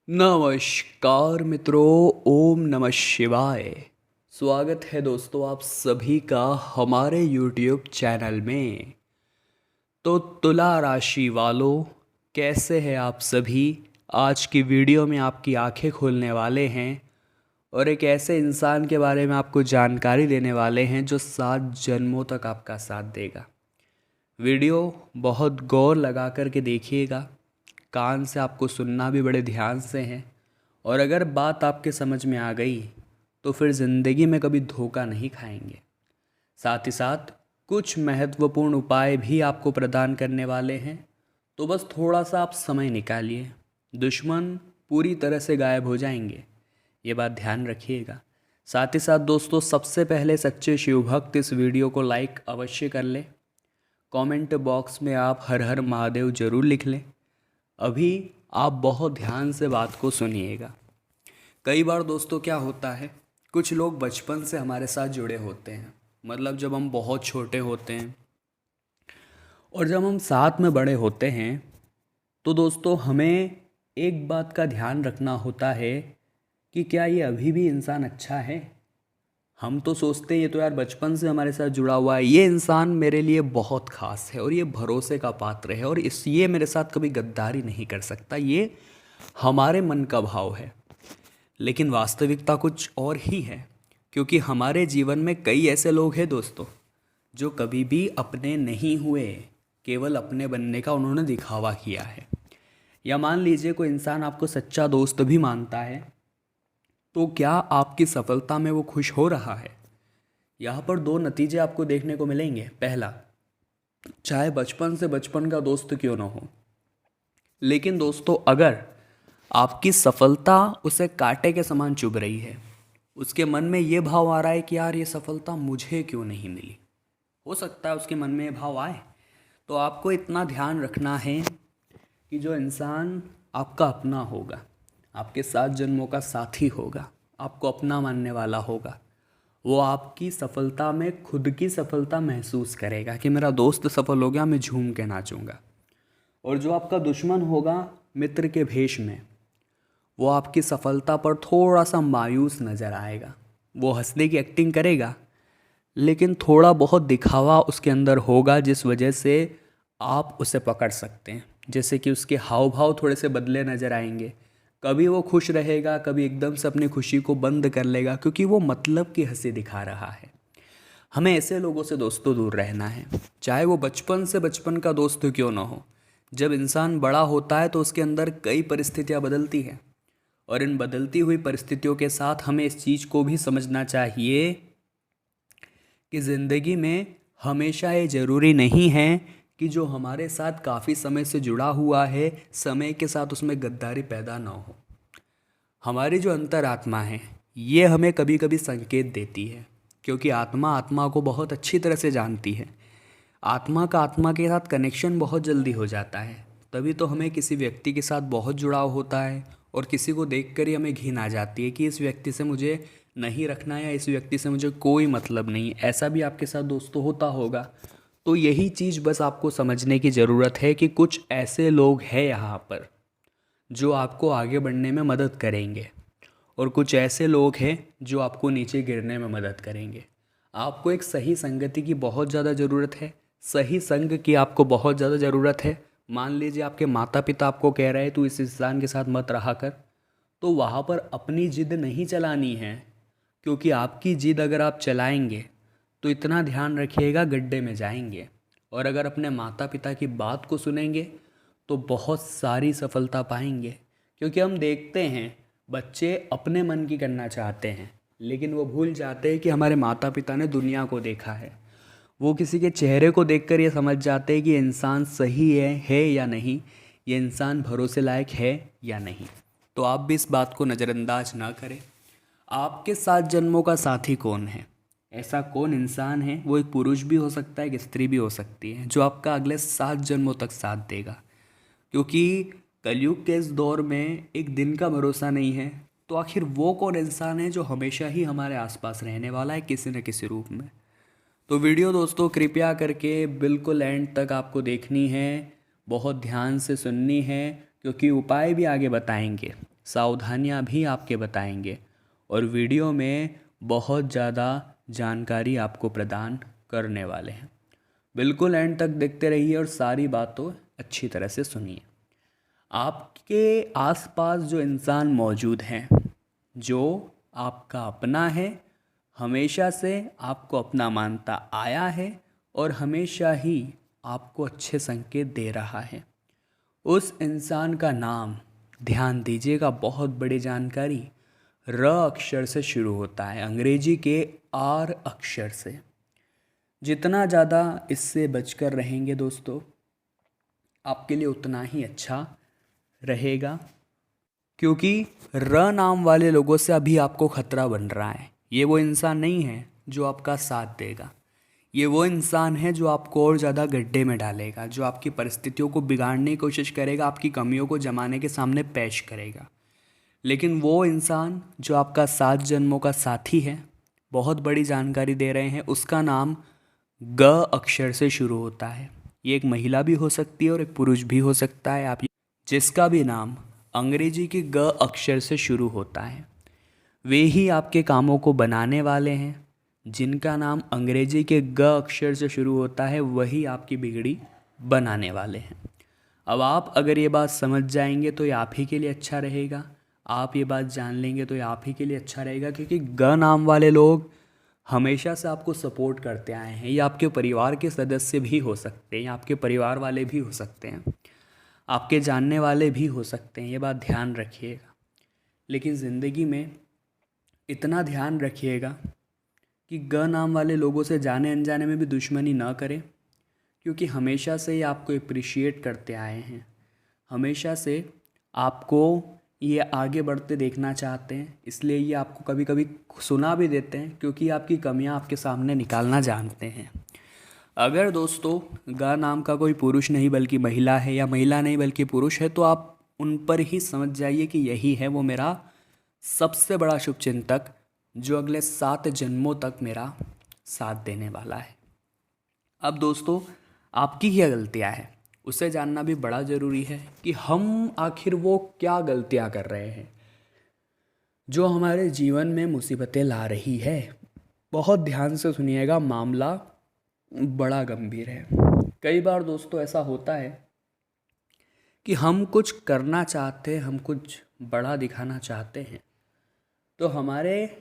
नमस्कार मित्रों, ओम नमः शिवाय। स्वागत है दोस्तों आप सभी का हमारे YouTube चैनल में। तो तुला राशि वालों, कैसे हैं आप सभी। आज की वीडियो में आपकी आंखें खोलने वाले हैं और एक ऐसे इंसान के बारे में आपको जानकारी देने वाले हैं जो 7 जन्मों तक आपका साथ देगा। वीडियो बहुत गौर लगा कर के देखिएगा, कान से आपको सुनना भी बड़े ध्यान से है। और अगर बात आपके समझ में आ गई तो फिर ज़िंदगी में कभी धोखा नहीं खाएंगे। साथ ही साथ कुछ महत्वपूर्ण उपाय भी आपको प्रदान करने वाले हैं, तो बस थोड़ा सा आप समय निकालिए। दुश्मन पूरी तरह से गायब हो जाएंगे, ये बात ध्यान रखिएगा। साथ ही साथ दोस्तों, सबसे पहले सच्चे शिव भक्त इस वीडियो को लाइक अवश्य कर लें। कमेंट बॉक्स में आप हर हर महादेव जरूर लिख लें। अभी आप बहुत ध्यान से बात को सुनिएगा। कई बार दोस्तों क्या होता है, कुछ लोग बचपन से हमारे साथ जुड़े होते हैं, मतलब जब हम बहुत छोटे होते हैं और जब हम साथ में बड़े होते हैं तो दोस्तों हमें एक बात का ध्यान रखना होता है कि क्या ये अभी भी इंसान अच्छा है। हम तो सोचते हैं ये तो यार बचपन से हमारे साथ जुड़ा हुआ है, ये इंसान मेरे लिए बहुत खास है और ये भरोसे का पात्र है और इस ये मेरे साथ कभी गद्दारी नहीं कर सकता, ये हमारे मन का भाव है। लेकिन वास्तविकता कुछ और ही है, क्योंकि हमारे जीवन में कई ऐसे लोग हैं दोस्तों जो कभी भी अपने नहीं हुए, केवल अपने बनने का उन्होंने दिखावा किया है। या मान लीजिए कोई इंसान आपको सच्चा दोस्त भी मानता है, तो क्या आपकी सफलता में वो खुश हो रहा है। यहाँ पर दो नतीजे आपको देखने को मिलेंगे। पहला, चाहे बचपन से बचपन का दोस्त क्यों ना हो, लेकिन दोस्तों अगर आपकी सफलता उसे कांटे के समान चुभ रही है, उसके मन में ये भाव आ रहा है कि यार ये सफलता मुझे क्यों नहीं मिली, हो सकता है उसके मन में ये भाव आए, तो आपको इतना ध्यान रखना है कि जो इंसान आपका अपना होगा, आपके 7 जन्मों का साथी होगा, आपको अपना मानने वाला होगा, वो आपकी सफलता में खुद की सफलता महसूस करेगा कि मेरा दोस्त सफल हो गया, मैं झूम के नाचूंगा। और जो आपका दुश्मन होगा मित्र के भेष में, वो आपकी सफलता पर थोड़ा सा मायूस नज़र आएगा। वो हंसने की एक्टिंग करेगा, लेकिन थोड़ा बहुत दिखावा उसके अंदर होगा, जिस वजह से आप उसे पकड़ सकते हैं। जैसे कि उसके हाव भाव थोड़े से बदले नज़र आएंगे, कभी वो खुश रहेगा, कभी एकदम से अपनी खुशी को बंद कर लेगा, क्योंकि वो मतलब की हंसी दिखा रहा है। हमें ऐसे लोगों से दोस्तों दूर रहना है, चाहे वो बचपन से बचपन का दोस्त क्यों ना हो। जब इंसान बड़ा होता है तो उसके अंदर कई परिस्थितियाँ बदलती हैं, और इन बदलती हुई परिस्थितियों के साथ हमें इस चीज़ को भी समझना चाहिए कि ज़िंदगी में हमेशा ये ज़रूरी नहीं है कि जो हमारे साथ काफ़ी समय से जुड़ा हुआ है, समय के साथ उसमें गद्दारी पैदा ना हो। हमारी जो अंतरात्मा है ये हमें कभी कभी संकेत देती है, क्योंकि आत्मा आत्मा को बहुत अच्छी तरह से जानती है। आत्मा का आत्मा के साथ कनेक्शन बहुत जल्दी हो जाता है, तभी तो हमें किसी व्यक्ति के साथ बहुत जुड़ाव होता है और किसी को देखकर ही हमें घिन आ जाती है कि इस व्यक्ति से मुझे नहीं रखना है या इस व्यक्ति से मुझे कोई मतलब नहीं। ऐसा भी आपके साथ दोस्तों होता होगा। तो यही चीज़ बस आपको समझने की ज़रूरत है कि कुछ ऐसे लोग हैं यहाँ पर जो आपको आगे बढ़ने में मदद करेंगे, और कुछ ऐसे लोग हैं जो आपको नीचे गिरने में मदद करेंगे। आपको एक सही संगति की बहुत ज़्यादा ज़रूरत है, सही संग की आपको बहुत ज़्यादा ज़रूरत है। मान लीजिए आपके माता पिता आपको कह रहे हैं तू इस इंसान के साथ मत रहा कर, तो वहाँ पर अपनी जिद नहीं चलानी है, क्योंकि आपकी जिद अगर आप चलाएंगे तो इतना ध्यान रखिएगा गड्ढे में जाएंगे। और अगर अपने माता पिता की बात को सुनेंगे तो बहुत सारी सफलता पाएंगे। क्योंकि हम देखते हैं बच्चे अपने मन की करना चाहते हैं, लेकिन वो भूल जाते हैं कि हमारे माता पिता ने दुनिया को देखा है। वो किसी के चेहरे को देखकर ये समझ जाते हैं कि ये इंसान सही है या नहीं, ये इंसान भरोसे लायक है या नहीं। तो आप भी इस बात को नज़रअंदाज ना करें। आपके 7 जन्मों का साथी कौन है, ऐसा कौन इंसान है, वो एक पुरुष भी हो सकता है, एक स्त्री भी हो सकती है, जो आपका अगले 7 जन्मों तक साथ देगा। क्योंकि कलयुग के इस दौर में एक दिन का भरोसा नहीं है, तो आखिर वो कौन इंसान है जो हमेशा ही हमारे आसपास रहने वाला है किसी न किसी रूप में। तो वीडियो दोस्तों कृपया करके बिल्कुल एंड तक आपको देखनी है, बहुत ध्यान से सुननी है, क्योंकि उपाय भी आगे बताएंगे। सावधानियां भी आपके बताएंगे और वीडियो में बहुत ज़्यादा जानकारी आपको प्रदान करने वाले हैं। बिल्कुल एंड तक देखते रहिए और सारी बातों अच्छी तरह से सुनिए। आपके आसपास जो इंसान मौजूद हैं, जो आपका अपना है, हमेशा से आपको अपना मानता आया है और हमेशा ही आपको अच्छे संकेत दे रहा है, उस इंसान का नाम ध्यान दीजिएगा। बहुत बड़ी जानकारी, र अक्षर से शुरू होता है, अंग्रेजी के आर अक्षर से। जितना ज़्यादा इससे बचकर रहेंगे दोस्तों, आपके लिए उतना ही अच्छा रहेगा, क्योंकि र नाम वाले लोगों से अभी आपको खतरा बन रहा है। ये वो इंसान नहीं है जो आपका साथ देगा, ये वो इंसान है जो आपको और ज़्यादा गड्ढे में डालेगा, जो आपकी परिस्थितियों को बिगाड़ने की कोशिश करेगा, आपकी कमियों को जमाने के सामने पेश करेगा। लेकिन वो इंसान जो आपका 7 जन्मों का साथी है, बहुत बड़ी जानकारी दे रहे हैं, उसका नाम ग अक्षर से शुरू होता है। ये एक महिला भी हो सकती है और एक पुरुष भी हो सकता है। आप जिसका भी नाम अंग्रेजी के ग अक्षर से शुरू होता है, वे ही आपके कामों को बनाने वाले हैं। जिनका नाम अंग्रेजी के ग अक्षर से शुरू होता है, वही आपकी बिगड़ी बनाने वाले हैं। अब आप अगर ये बात समझ जाएंगे तो ये आप ही के लिए अच्छा रहेगा। आप ये बात जान लेंगे तो ये आप ही के लिए अच्छा रहेगा, क्योंकि ग नाम वाले लोग हमेशा से आपको सपोर्ट करते आए हैं। ये आपके परिवार के सदस्य भी हो सकते हैं, आपके परिवार वाले भी हो सकते हैं, आपके जानने वाले भी हो सकते हैं। ये बात ध्यान रखिएगा। लेकिन ज़िंदगी में इतना ध्यान रखिएगा कि ग नाम वाले लोगों से जाने अनजाने में भी दुश्मनी ना करें, क्योंकि हमेशा से ये आपको अप्रिशिएट करते आए हैं, हमेशा से आपको ये आगे बढ़ते देखना चाहते हैं। इसलिए ये आपको कभी कभी सुना भी देते हैं, क्योंकि आपकी कमियां आपके सामने निकालना जानते हैं। अगर दोस्तों ग नाम का कोई पुरुष नहीं बल्कि महिला है, या महिला नहीं बल्कि पुरुष है, तो आप उन पर ही समझ जाइए कि यही है वो मेरा सबसे बड़ा शुभचिंतक, जो अगले 7 जन्मों तक मेरा साथ देने वाला है। अब दोस्तों, आपकी क्या गलतियां हैं उसे जानना भी बड़ा ज़रूरी है, कि हम आखिर वो क्या गलतियां कर रहे हैं जो हमारे जीवन में मुसीबतें ला रही है। बहुत ध्यान से सुनिएगा, मामला बड़ा गंभीर है। कई बार दोस्तों ऐसा होता है कि हम कुछ करना चाहते हैं, हम कुछ बड़ा दिखाना चाहते हैं, तो हमारे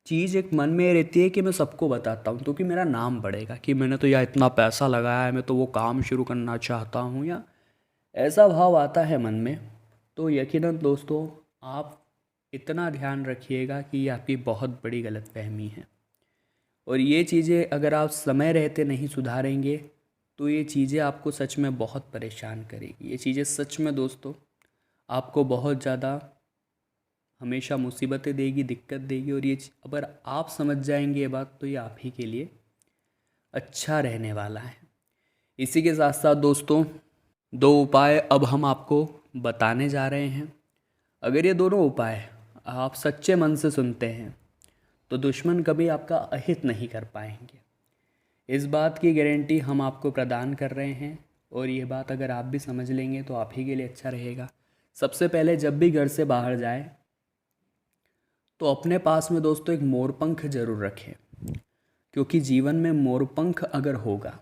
चीज़ एक मन में रहती है कि मैं सबको बताता हूँ, क्योंकि मेरा नाम बढ़ेगा, कि मैंने तो यार इतना पैसा लगाया है, मैं तो वो काम शुरू करना चाहता हूँ, या ऐसा भाव आता है मन में। तो यकीनन दोस्तों, आप इतना ध्यान रखिएगा कि ये आपकी बहुत बड़ी गलतफहमी है, और ये चीज़ें अगर आप समय रहते नहीं सुधारेंगे तो ये चीज़ें आपको सच में बहुत परेशान करेगी। ये चीज़ें सच में दोस्तों आपको बहुत ज़्यादा हमेशा मुसीबतें देगी, दिक्कत देगी, और ये अगर आप समझ जाएंगे ये बात, तो ये आप ही के लिए अच्छा रहने वाला है। इसी के साथ साथ दोस्तों, 2 उपाय अब हम आपको बताने जा रहे हैं। अगर ये दोनों उपाय आप सच्चे मन से सुनते हैं तो दुश्मन कभी आपका अहित नहीं कर पाएंगे। इस बात की गारंटी हम आपको प्रदान कर रहे हैं, और ये बात अगर आप भी समझ लेंगे तो आप ही के लिए अच्छा रहेगा। सबसे पहले, जब भी घर से बाहर जाए तो अपने पास में दोस्तों एक मोरपंख जरूर रखें, क्योंकि जीवन में मोरपंख अगर होगा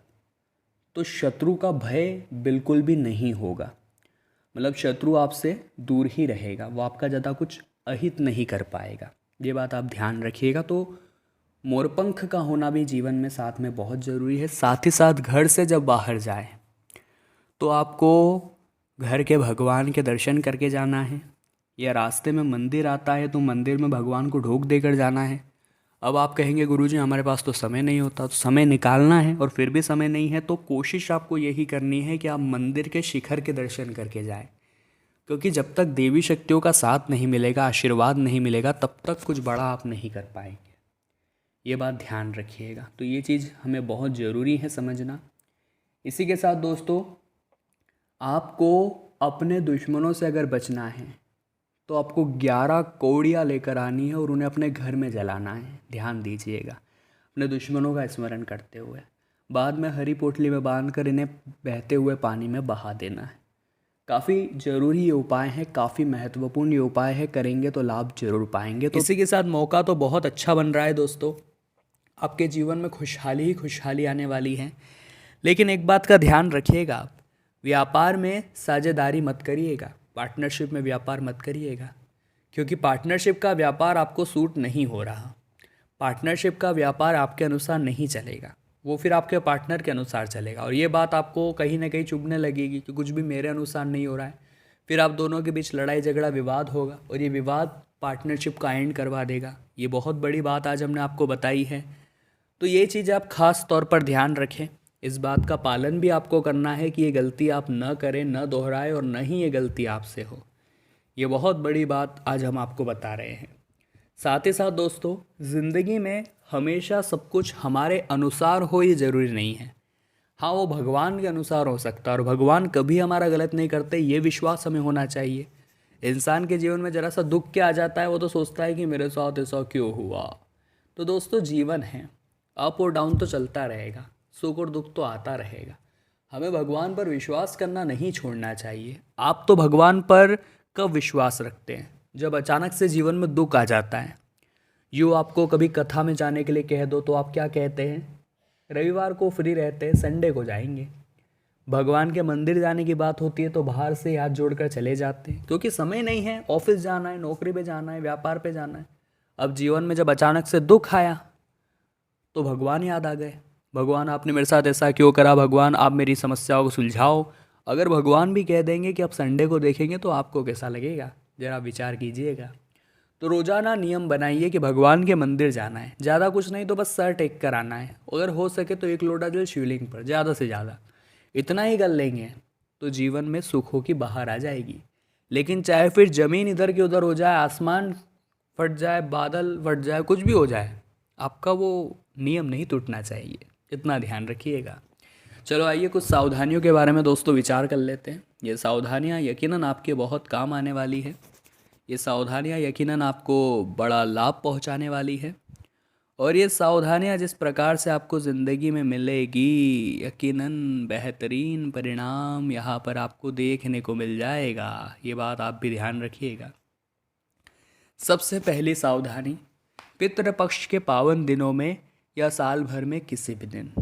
तो शत्रु का भय बिल्कुल भी नहीं होगा। मतलब शत्रु आपसे दूर ही रहेगा, वो आपका ज़्यादा कुछ अहित नहीं कर पाएगा। ये बात आप ध्यान रखिएगा। तो मोरपंख का होना भी जीवन में साथ में बहुत ज़रूरी है। साथ ही साथ घर से जब बाहर जाए तो आपको घर के भगवान के दर्शन करके जाना है, या रास्ते में मंदिर आता है तो मंदिर में भगवान को ढोक देकर जाना है। अब आप कहेंगे गुरुजी हमारे पास तो समय नहीं होता, तो समय निकालना है, और फिर भी समय नहीं है तो कोशिश आपको यही करनी है कि आप मंदिर के शिखर के दर्शन करके जाएं, क्योंकि जब तक देवी शक्तियों का साथ नहीं मिलेगा, आशीर्वाद नहीं मिलेगा, तब तक कुछ बड़ा आप नहीं कर पाएंगे। ये बात ध्यान रखिएगा। तो ये चीज़ हमें बहुत ज़रूरी है समझना। इसी के साथ दोस्तों, आपको अपने दुश्मनों से अगर बचना है तो आपको 11 कौड़ियाँ लेकर आनी है और उन्हें अपने घर में जलाना है। ध्यान दीजिएगा, अपने दुश्मनों का स्मरण करते हुए बाद में हरी पोटली में बांध कर इन्हें बहते हुए पानी में बहा देना है। काफ़ी ज़रूरी ये उपाय हैं, काफ़ी महत्वपूर्ण ये उपाय है, करेंगे तो लाभ जरूर पाएंगे। तो इसी के साथ मौका तो बहुत अच्छा बन रहा है दोस्तों, आपके जीवन में खुशहाली ही खुशहाली आने वाली है। लेकिन एक बात का ध्यान रखिएगा, आप व्यापार में साझेदारी मत करिएगा, पार्टनरशिप में व्यापार मत करिएगा, क्योंकि पार्टनरशिप का व्यापार आपको सूट नहीं हो रहा। पार्टनरशिप का व्यापार आपके अनुसार नहीं चलेगा, वो फिर आपके पार्टनर के अनुसार चलेगा। और ये बात आपको कहीं ना कहीं चुभने लगेगी कि कुछ भी मेरे अनुसार नहीं हो रहा है। फिर आप दोनों के बीच लड़ाई झगड़ा विवाद होगा और ये विवाद पार्टनरशिप का एंड करवा देगा। ये बहुत बड़ी बात आज हमने आपको बताई है। तो ये चीज़ आप ख़ास तौर पर ध्यान रखें, इस बात का पालन भी आपको करना है कि ये गलती आप न करें, न दोहराएं और न ही ये गलती आपसे हो। ये बहुत बड़ी बात आज हम आपको बता रहे हैं। साथ ही साथ दोस्तों, ज़िंदगी में हमेशा सब कुछ हमारे अनुसार हो ये ज़रूरी नहीं है। हाँ, वो भगवान के अनुसार हो सकता है और भगवान कभी हमारा गलत नहीं करते, ये विश्वास हमें होना चाहिए। इंसान के जीवन में ज़रा सा दुख क्या आ जाता है, वो तो सोचता है कि मेरे साथ ऐसा क्यों हुआ। तो दोस्तों, जीवन है, अप और डाउन तो चलता रहेगा, सुख और दुख तो आता रहेगा। हमें भगवान पर विश्वास करना नहीं छोड़ना चाहिए। आप तो भगवान पर कब विश्वास रखते हैं? जब अचानक से जीवन में दुख आ जाता है। यूँ आपको कभी कथा में जाने के लिए कह दो तो आप क्या कहते हैं? रविवार को फ्री रहते हैं, संडे को जाएंगे। भगवान के मंदिर जाने की बात होती है तो बाहर से हाथ जोड़कर चले जाते हैं, क्योंकि समय नहीं है, ऑफिस जाना है, नौकरी पे जाना है, व्यापार पे जाना है। अब जीवन में जब अचानक से दुख आया तो भगवान याद आ गए। भगवान, आपने मेरे साथ ऐसा क्यों करा? भगवान, आप मेरी समस्याओं को सुलझाओ। अगर भगवान भी कह देंगे कि आप संडे को देखेंगे तो आपको कैसा लगेगा? ज़रा विचार कीजिएगा। तो रोज़ाना नियम बनाइए कि भगवान के मंदिर जाना है, ज़्यादा कुछ नहीं तो बस सर टेक कर आना है। अगर हो सके तो 1 लोटा जल शिवलिंग पर, ज़्यादा से ज़्यादा इतना ही कर लेंगे तो जीवन में सुखों की बहार आ जाएगी। लेकिन चाहे फिर ज़मीन इधर की उधर हो जाए, आसमान फट जाए, बादल फट जाए, कुछ भी हो जाए, आपका वो नियम नहीं टूटना चाहिए, इतना ध्यान रखिएगा। चलो आइए कुछ सावधानियों के बारे में दोस्तों विचार कर लेते हैं। ये सावधानियाँ यकीनन आपके बहुत काम आने वाली है। ये सावधानियाँ यकीनन आपको बड़ा लाभ पहुंचाने वाली है। और ये सावधानियाँ जिस प्रकार से आपको ज़िंदगी में मिलेगी, यकीनन बेहतरीन परिणाम यहाँ पर आपको देखने को मिल जाएगा। ये बात आप भी ध्यान रखिएगा। सबसे पहली सावधानी, पितृपक्ष के पावन दिनों में या साल भर में किसी भी दिन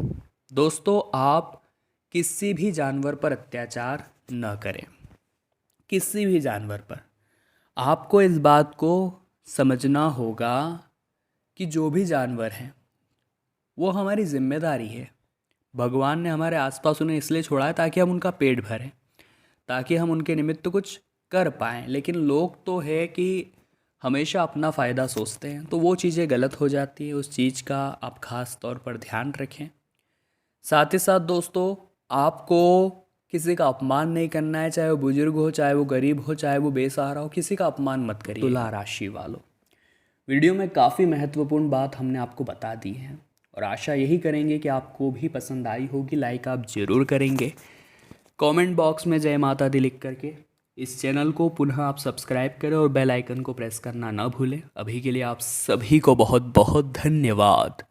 दोस्तों आप किसी भी जानवर पर अत्याचार न करें। किसी भी जानवर पर आपको इस बात को समझना होगा कि जो भी जानवर हैं वो हमारी जिम्मेदारी है। भगवान ने हमारे आसपास उन्हें इसलिए छोड़ा है ताकि हम उनका पेट भरें, ताकि हम उनके निमित्त कुछ कर पाएँ। लेकिन लोग तो है कि हमेशा अपना फ़ायदा सोचते हैं, तो वो चीज़ें गलत हो जाती है। उस चीज़ का आप ख़ास तौर पर ध्यान रखें। साथ ही साथ दोस्तों, आपको किसी का अपमान नहीं करना है, चाहे वो बुजुर्ग हो, चाहे वो गरीब हो, चाहे वो बेसहारा हो, किसी का अपमान मत करिए। तुला राशि वालों, वीडियो में काफ़ी महत्वपूर्ण बात हमने आपको बता दी है और आशा यही करेंगे कि आपको भी पसंद आई होगी। लाइक आप ज़रूर करेंगे, कमेंट बॉक्स में जय माता दी लिख करके इस चैनल को पुनः आप सब्सक्राइब करें और बेल आइकन को प्रेस करना ना भूलें। अभी के लिए आप सभी को बहुत बहुत धन्यवाद।